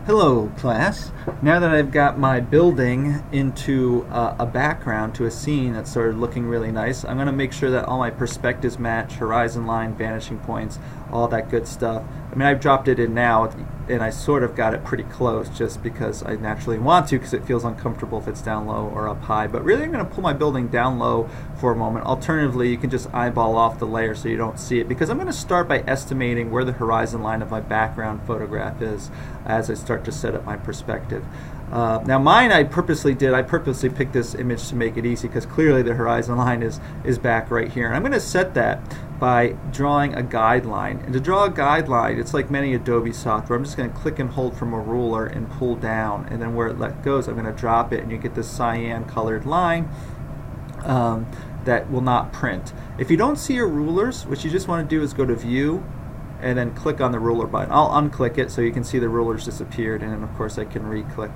Hello class. Now that I've got my building into a background to a scene that's sort of looking really nice, I'm going to make sure that all my perspectives match, horizon line, vanishing points, all that good stuff. I mean, I've dropped it in now and I sort of got it pretty close just because I naturally want to, because it feels uncomfortable if it's down low or up high. But really I'm going to pull my building down low for a moment. Alternatively, you can just eyeball off the layer so you don't see it, because I'm going to start by estimating where the horizon line of my background photograph is as I start to set up my perspective. Now mine I purposely picked this image to make it easy, because clearly the horizon line is back right here. And I'm going to set that by drawing a guideline. And to draw a guideline, it's like many Adobe software. I'm just going to click and hold from a ruler and pull down, and then where it goes I'm going to drop it, and you get this cyan colored line that will not print. If you don't see your rulers, what you just want to do is go to View and then click on the ruler button. I'll unclick it so you can see the rulers disappeared, and then of course I can re-click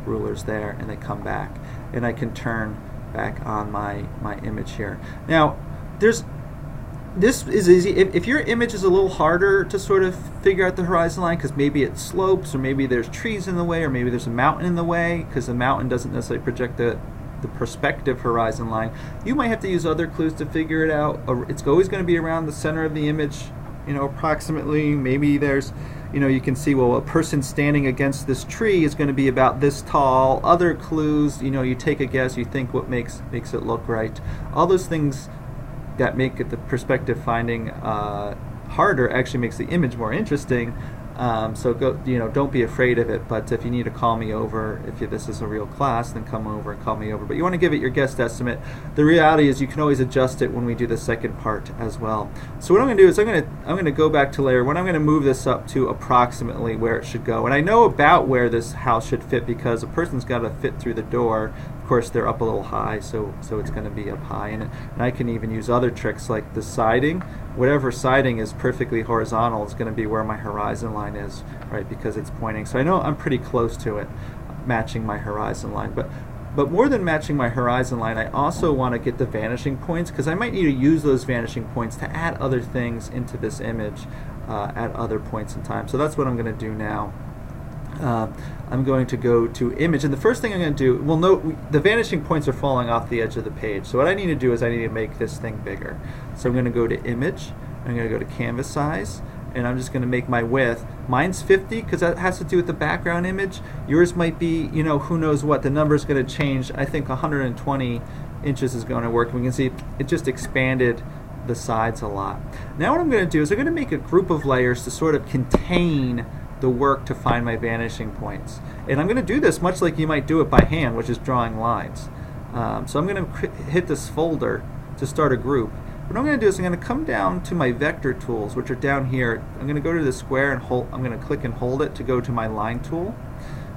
rulers there and they come back, and I can turn back on my image here. Now this is easy. If your image is a little harder to sort of figure out the horizon line, because maybe it slopes, or maybe there's trees in the way, or maybe there's a mountain in the way, because the mountain doesn't necessarily project the perspective horizon line, you might have to use other clues to figure it out. It's always going to be around the center of the image, approximately. Maybe there's, you can see, well, a person standing against this tree is going to be about this tall. Other clues, you take a guess, you think what makes it look right. All those things that make it the perspective finding harder actually makes the image more interesting. So don't be afraid of it. But if you need to call me over, this is a real class, then come over and call me over. But you want to give it your guessed estimate. The reality is you can always adjust it when we do the second part as well. So what I'm going to do is I'm going to go back to layer 1. I'm going to move this up to approximately where it should go. And I know about where this house should fit, because a person's got to fit through the door. Of course, they're up a little high, so it's going to be up high. And I can even use other tricks like the siding. Whatever siding is perfectly horizontal is going to be where my horizon line is, right? Because it's pointing. So I know I'm pretty close to it, matching my horizon line. But more than matching my horizon line, I also want to get the vanishing points, because I might need to use those vanishing points to add other things into this image at other points in time. So that's what I'm going to do now. I'm going to go to image, and the first thing I'm going to do, well, note the vanishing points are falling off the edge of the page. So what I need to do is I need to make this thing bigger. So I'm going to go to image, I'm going to go to canvas size, and I'm just going to make my width. Mine's 50 because that has to do with the background image. Yours might be, who knows what. The number is going to change. I think 120 inches is going to work. We can see it just expanded the sides a lot. Now what I'm going to do is I'm going to make a group of layers to sort of contain the work to find my vanishing points. And I'm going to do this much like you might do it by hand, which is drawing lines. So I'm going to hit this folder to start a group. What I'm going to do is I'm going to come down to my vector tools, which are down here. I'm going to go to the square and I'm going to click and hold it to go to my line tool.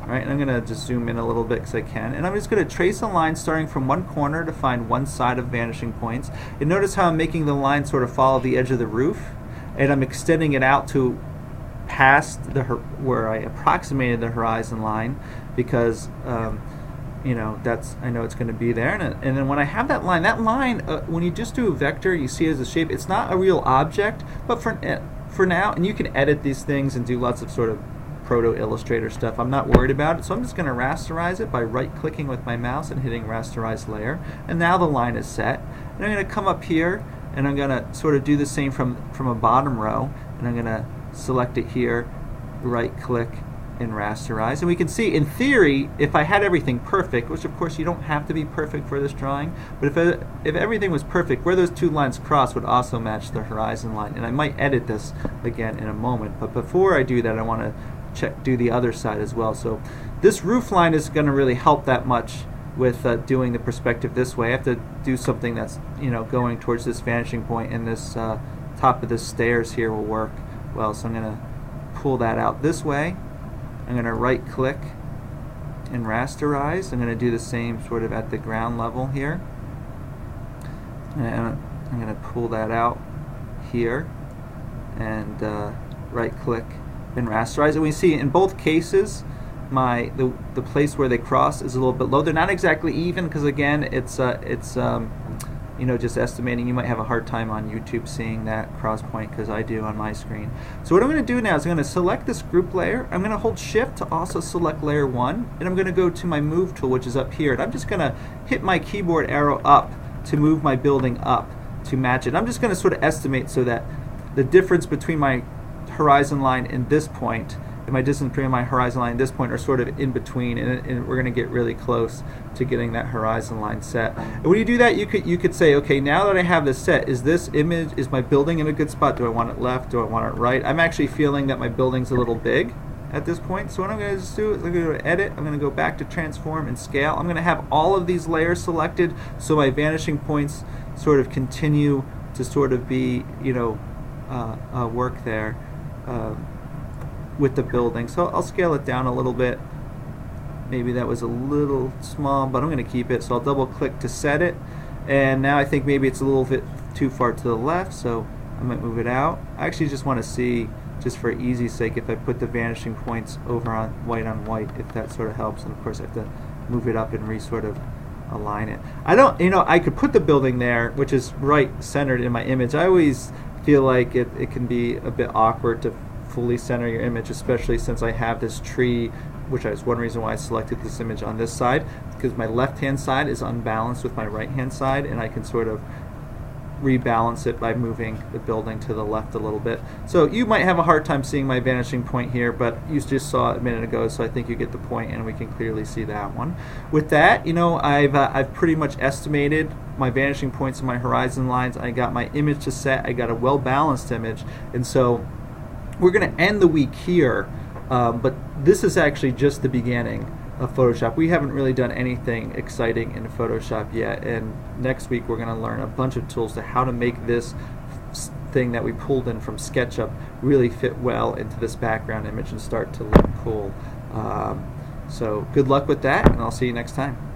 All right, and I'm going to just zoom in a little bit because I can. And I'm just going to trace a line starting from one corner to find one side of vanishing points. And notice how I'm making the line sort of follow the edge of the roof, and I'm extending it out to past where I approximated the horizon line, because that's, I know it's going to be there. And then when I have that line, when you just do a vector, you see it as a shape. It's not a real object, but for now, and you can edit these things and do lots of sort of proto Illustrator stuff. I'm not worried about it, so I'm just going to rasterize it by right-clicking with my mouse and hitting rasterize layer. And now the line is set. And I'm going to come up here, and I'm going to sort of do the same from a bottom row, and I'm going to select it here, right click, and rasterize. And we can see, in theory, if I had everything perfect, which of course you don't have to be perfect for this drawing, but if everything was perfect, where those two lines cross would also match the horizon line. And I might edit this again in a moment, but before I do that, I want to do the other side as well. So this roof line is going to really help that much with doing the perspective this way. I have to do something that's going towards this vanishing point, and this top of the stairs here will work well. So I'm going to pull that out this way. I'm going to right click and rasterize. I'm going to do the same sort of at the ground level here, and I'm going to pull that out here and right click and rasterize. And we see in both cases the place where they cross is a little bit low. They're not exactly even, because again it's just estimating. You might have a hard time on YouTube seeing that cross point, because I do on my screen. So what I'm going to do now is I'm going to select this group layer. I'm going to hold Shift to also select layer 1, and I'm going to go to my Move tool, which is up here, and I'm just going to hit my keyboard arrow up to move my building up to match it. I'm just going to sort of estimate so that the difference between my horizon line and this point and my distance between my horizon line and this point are sort of in between, and we're going to get really close to getting that horizon line set. And when you do that, you could say, okay, now that I have this set, is my building in a good spot? Do I want it left? Do I want it right? I'm actually feeling that my building's a little big at this point. So what I'm going to just do is I'm going to go to Edit. I'm going to go back to Transform and Scale. I'm going to have all of these layers selected so my vanishing points sort of continue to sort of be, work there with the building. So I'll scale it down a little bit. Maybe that was a little small, but I'm going to keep it. So I'll double click to set it. And now I think maybe it's a little bit too far to the left, so I might move it out. I actually just want to see, just for easy's sake, if I put the vanishing points over on white, if that sort of helps. And of course I have to move it up and sort of align it. I could put the building there, which is right centered in my image. I always feel like it can be a bit awkward to fully center your image, especially since I have this tree, which is one reason why I selected this image on this side, because my left hand side is unbalanced with my right hand side, and I can sort of rebalance it by moving the building to the left a little bit. So you might have a hard time seeing my vanishing point here, but you just saw it a minute ago, so I think you get the point, and we can clearly see that one. With that, I've pretty much estimated my vanishing points and my horizon lines. I got my image to set. I got a well-balanced image, and so we're going to end the week here, but this is actually just the beginning of Photoshop. We haven't really done anything exciting in Photoshop yet, and next week we're going to learn a bunch of tools to how to make this thing that we pulled in from SketchUp really fit well into this background image and start to look cool. So good luck with that, and I'll see you next time.